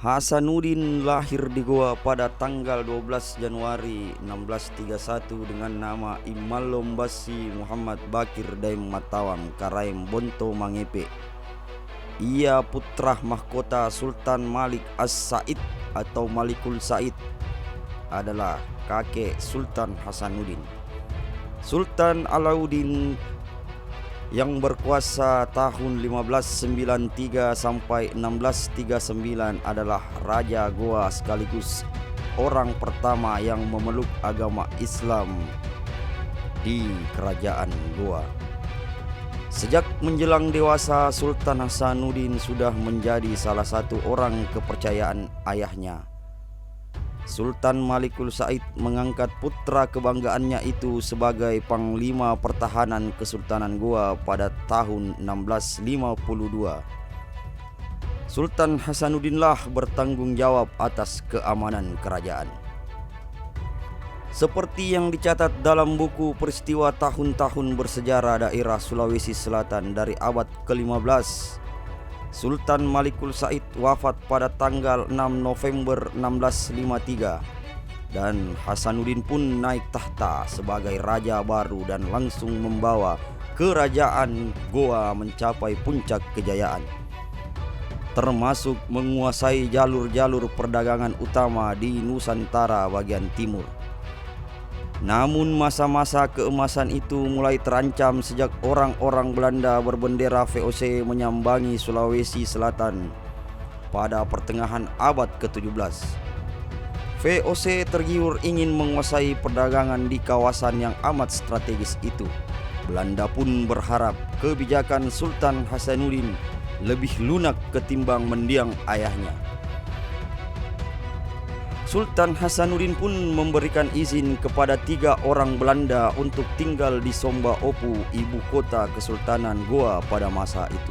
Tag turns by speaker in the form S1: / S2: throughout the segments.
S1: Hasanuddin lahir di Goa pada tanggal 12 Januari 1631 dengan nama Imalombasi Muhammad Bakir Daim Matawam Karaim Bonto Mangepe. Ia putra mahkota Sultan Malik As-Said atau Malikul Said, adalah kakek Sultan Hasanuddin. Sultan Alauddin yang berkuasa tahun 1593 sampai 1639 adalah Raja Goa sekaligus orang pertama yang memeluk agama Islam di kerajaan Goa. Sejak menjelang dewasa, Sultan Hasanuddin sudah menjadi salah satu orang kepercayaan ayahnya. Sultan Malikul Said mengangkat putra kebanggaannya itu sebagai Panglima Pertahanan Kesultanan Goa pada tahun 1652. Sultan Hasanuddinlah bertanggung jawab atas keamanan kerajaan. Seperti yang dicatat dalam buku peristiwa tahun-tahun bersejarah daerah Sulawesi Selatan dari abad ke-15, Sultan Malikul Said wafat pada tanggal 6 November 1653 dan Hasanuddin pun naik tahta sebagai raja baru dan langsung membawa kerajaan Goa mencapai puncak kejayaan, termasuk menguasai jalur-jalur perdagangan utama di Nusantara bagian timur. Namun masa-masa keemasan itu mulai terancam sejak orang-orang Belanda berbendera VOC menyambangi Sulawesi Selatan pada pertengahan abad ke-17. VOC tergiur ingin menguasai perdagangan di kawasan yang amat strategis itu. Belanda pun berharap kebijakan Sultan Hasanuddin lebih lunak ketimbang mendiang ayahnya. Sultan Hasanuddin pun memberikan izin kepada 3 orang Belanda untuk tinggal di Somba Opu, ibu kota Kesultanan Goa pada masa itu.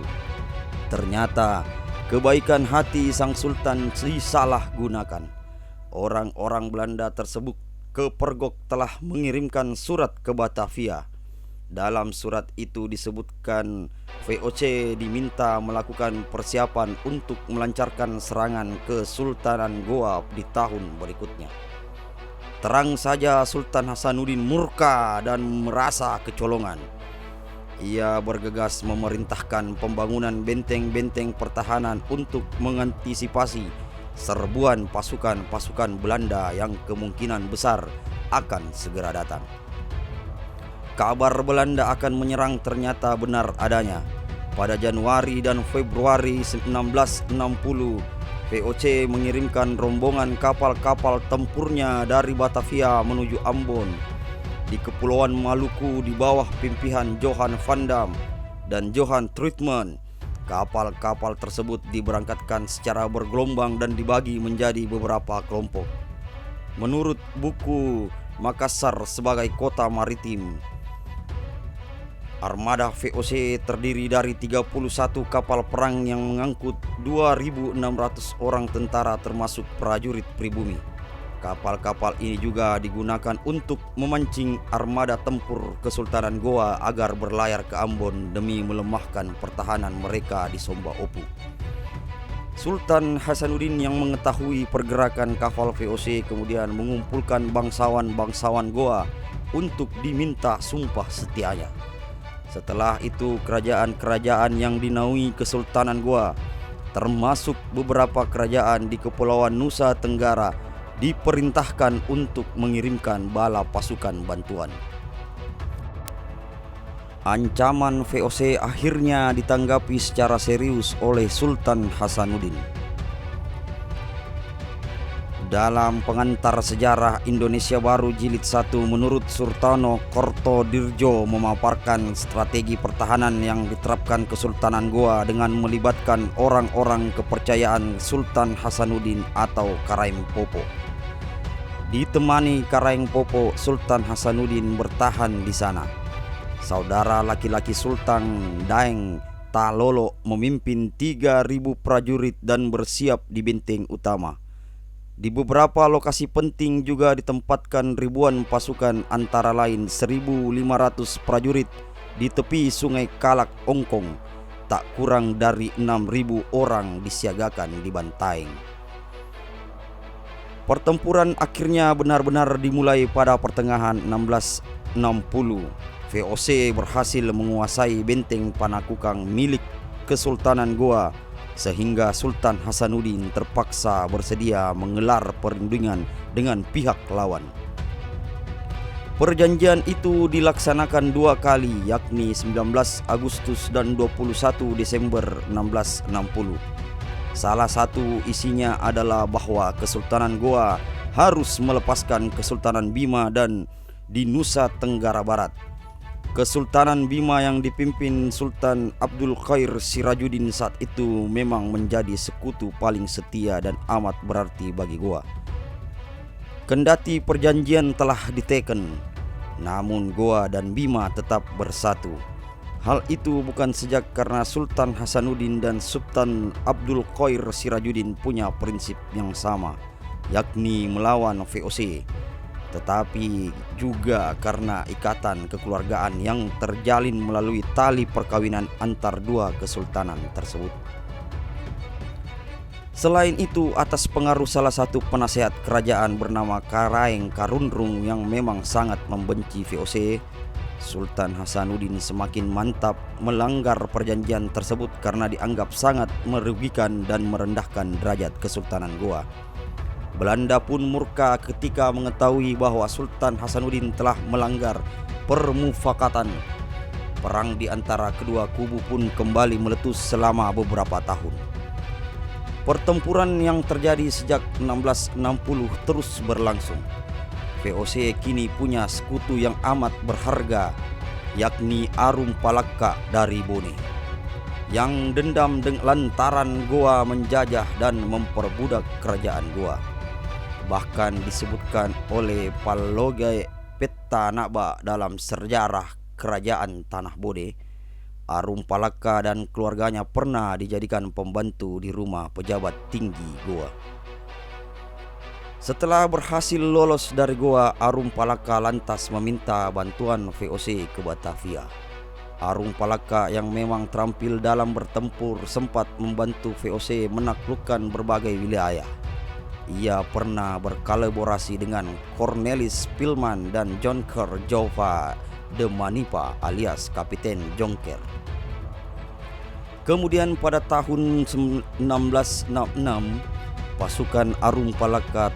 S1: Ternyata kebaikan hati sang sultan disalahgunakan. Orang-orang Belanda tersebut kepergok telah mengirimkan surat ke Batavia. Dalam surat itu disebutkan VOC diminta melakukan persiapan untuk melancarkan serangan ke Sultanan Goa di tahun berikutnya. Terang saja Sultan Hasanuddin murka dan merasa kecolongan. Ia bergegas memerintahkan pembangunan benteng-benteng pertahanan untuk mengantisipasi serbuan pasukan-pasukan Belanda yang kemungkinan besar akan segera datang. Kabar Belanda akan menyerang ternyata benar adanya. Pada Januari dan Februari 1660, VOC mengirimkan rombongan kapal-kapal tempurnya dari Batavia menuju Ambon di Kepulauan Maluku di bawah pimpinan Johan van Dam dan Johan Treutman. Kapal-kapal tersebut diberangkatkan secara bergelombang dan dibagi menjadi beberapa kelompok. Menurut buku Makassar sebagai kota maritim, armada VOC terdiri dari 31 kapal perang yang mengangkut 2.600 orang tentara termasuk prajurit pribumi. Kapal-kapal ini juga digunakan untuk memancing armada tempur Kesultanan Goa agar berlayar ke Ambon demi melemahkan pertahanan mereka di Somba Opu. Sultan Hasanuddin yang mengetahui pergerakan kapal VOC kemudian mengumpulkan bangsawan-bangsawan Goa untuk diminta sumpah setianya. Setelah itu kerajaan-kerajaan yang dinaungi Kesultanan Goa, termasuk beberapa kerajaan di Kepulauan Nusa Tenggara, diperintahkan untuk mengirimkan bala pasukan bantuan. Ancaman VOC akhirnya ditanggapi secara serius oleh Sultan Hasanuddin. Dalam pengantar sejarah Indonesia Baru Jilid 1 menurut Surtono Kortodirjo memaparkan strategi pertahanan yang diterapkan Kesultanan Goa dengan melibatkan orang-orang kepercayaan Sultan Hasanuddin atau Karaeng Popo. Ditemani Karaeng Popo, Sultan Hasanuddin bertahan di sana. Saudara laki-laki Sultan Daeng Talolo memimpin 3.000 prajurit dan bersiap di benteng utama. Di beberapa lokasi penting juga ditempatkan ribuan pasukan, antara lain 1.500 prajurit di tepi sungai Kalak Ongkong. Tak kurang dari 6.000 orang disiagakan di Bantaeng. Pertempuran akhirnya benar-benar dimulai pada pertengahan 1660. VOC berhasil menguasai benteng Panakukang milik Kesultanan Goa sehingga Sultan Hasanuddin terpaksa bersedia menggelar perundingan dengan pihak lawan. Perjanjian itu dilaksanakan 2 kali, yakni 19 Agustus dan 21 Desember 1660. Salah satu isinya adalah bahwa Kesultanan Goa harus melepaskan Kesultanan Bima dan di Nusa Tenggara Barat. Kesultanan Bima yang dipimpin Sultan Abdul Qair Sirajuddin saat itu memang menjadi sekutu paling setia dan amat berarti bagi Goa. Kendati perjanjian telah diteken, namun Goa dan Bima tetap bersatu. Hal itu bukan sejak karena Sultan Hasanuddin dan Sultan Abdul Qair Sirajuddin punya prinsip yang sama, yakni melawan VOC, tetapi juga karena ikatan kekeluargaan yang terjalin melalui tali perkawinan antar dua kesultanan tersebut. Selain itu, atas pengaruh salah satu penasehat kerajaan bernama Karaeng Karundrung yang memang sangat membenci VOC, Sultan Hasanuddin semakin mantap melanggar perjanjian tersebut karena dianggap sangat merugikan dan merendahkan derajat Kesultanan Goa. Belanda pun murka ketika mengetahui bahwa Sultan Hasanuddin telah melanggar permufakatan. Perang di antara kedua kubu pun kembali meletus selama beberapa tahun. Pertempuran yang terjadi sejak 1660 terus berlangsung. VOC kini punya sekutu yang amat berharga, yakni Arum Palaka dari Bone, yang dendam lantaran Goa menjajah dan memperbudak kerajaan Goa. Bahkan disebutkan oleh Palogai Peta Naba dalam sejarah kerajaan Tanah Bode, Arum Palaka dan keluarganya pernah dijadikan pembantu di rumah pejabat tinggi Goa. Setelah berhasil lolos dari Goa, Arum Palaka lantas meminta bantuan VOC ke Batavia. Arum Palaka yang memang terampil dalam bertempur sempat membantu VOC menaklukkan berbagai wilayah. Ia pernah berkolaborasi dengan Cornelis Pilman dan Jonker Jova de Manipa alias Kapiten Jonker. Kemudian pada tahun 1666, pasukan Arum Palaka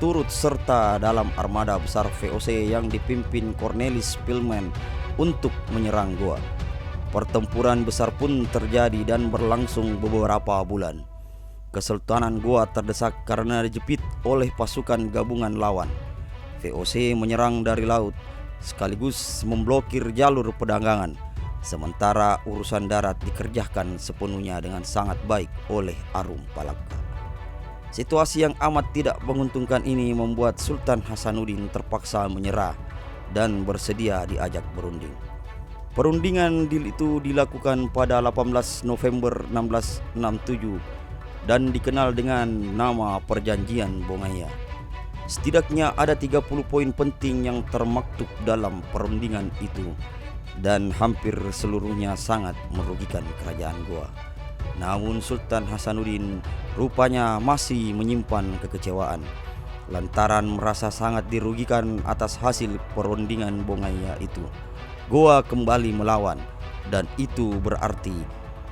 S1: turut serta dalam armada besar VOC yang dipimpin Cornelis Pilman untuk menyerang Goa. Pertempuran besar pun terjadi dan berlangsung beberapa bulan. Kesultanan Goa terdesak karena dijepit oleh pasukan gabungan lawan. VOC menyerang dari laut sekaligus memblokir jalur perdagangan, sementara urusan darat dikerjakan sepenuhnya dengan sangat baik oleh Arum Palaka. Situasi yang amat tidak menguntungkan ini membuat Sultan Hasanuddin terpaksa menyerah dan bersedia diajak berunding. Perundingan itu dilakukan pada 18 November 1667 dan dikenal dengan nama Perjanjian Bongaya. Setidaknya ada 30 poin penting yang termaktub dalam perundingan itu dan hampir seluruhnya sangat merugikan kerajaan Goa. Namun Sultan Hasanuddin rupanya masih menyimpan kekecewaan lantaran merasa sangat dirugikan atas hasil perundingan Bongaya itu. Goa kembali melawan dan itu berarti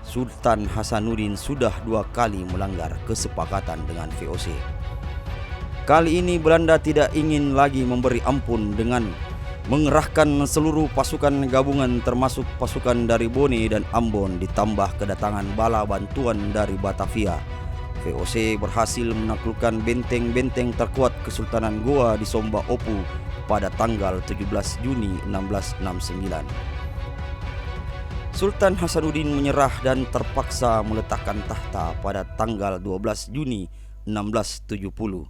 S1: Sultan Hasanuddin sudah 2 kali melanggar kesepakatan dengan VOC. Kali ini Belanda tidak ingin lagi memberi ampun dengan mengerahkan seluruh pasukan gabungan termasuk pasukan dari Bone dan Ambon ditambah kedatangan bala bantuan dari Batavia. VOC berhasil menaklukkan benteng-benteng terkuat Kesultanan Goa di Somba Opu pada tanggal 17 Juni 1669. Sultan Hasanuddin menyerah dan terpaksa meletakkan tahta pada tanggal 12 Juni 1670.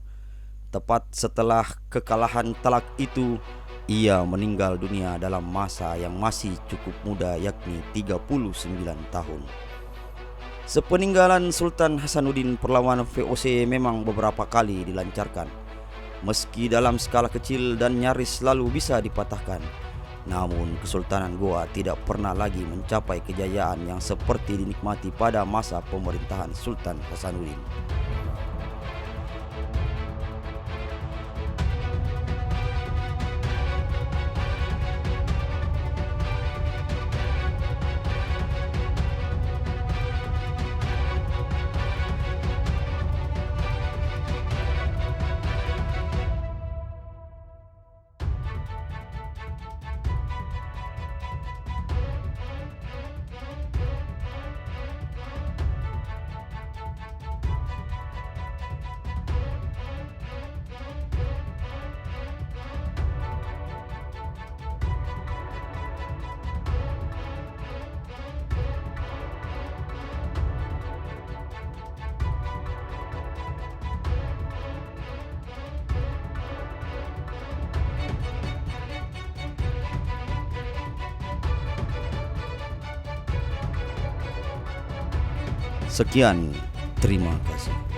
S1: Tepat setelah kekalahan telak itu, ia meninggal dunia dalam masa yang masih cukup muda, yakni 39 tahun. Sepeninggalan Sultan Hasanuddin, perlawanan VOC memang beberapa kali dilancarkan. Meski dalam skala kecil dan nyaris selalu bisa dipatahkan, namun Kesultanan Goa tidak pernah lagi mencapai kejayaan yang seperti dinikmati pada masa pemerintahan Sultan Hasanuddin. Sekian, terima kasih.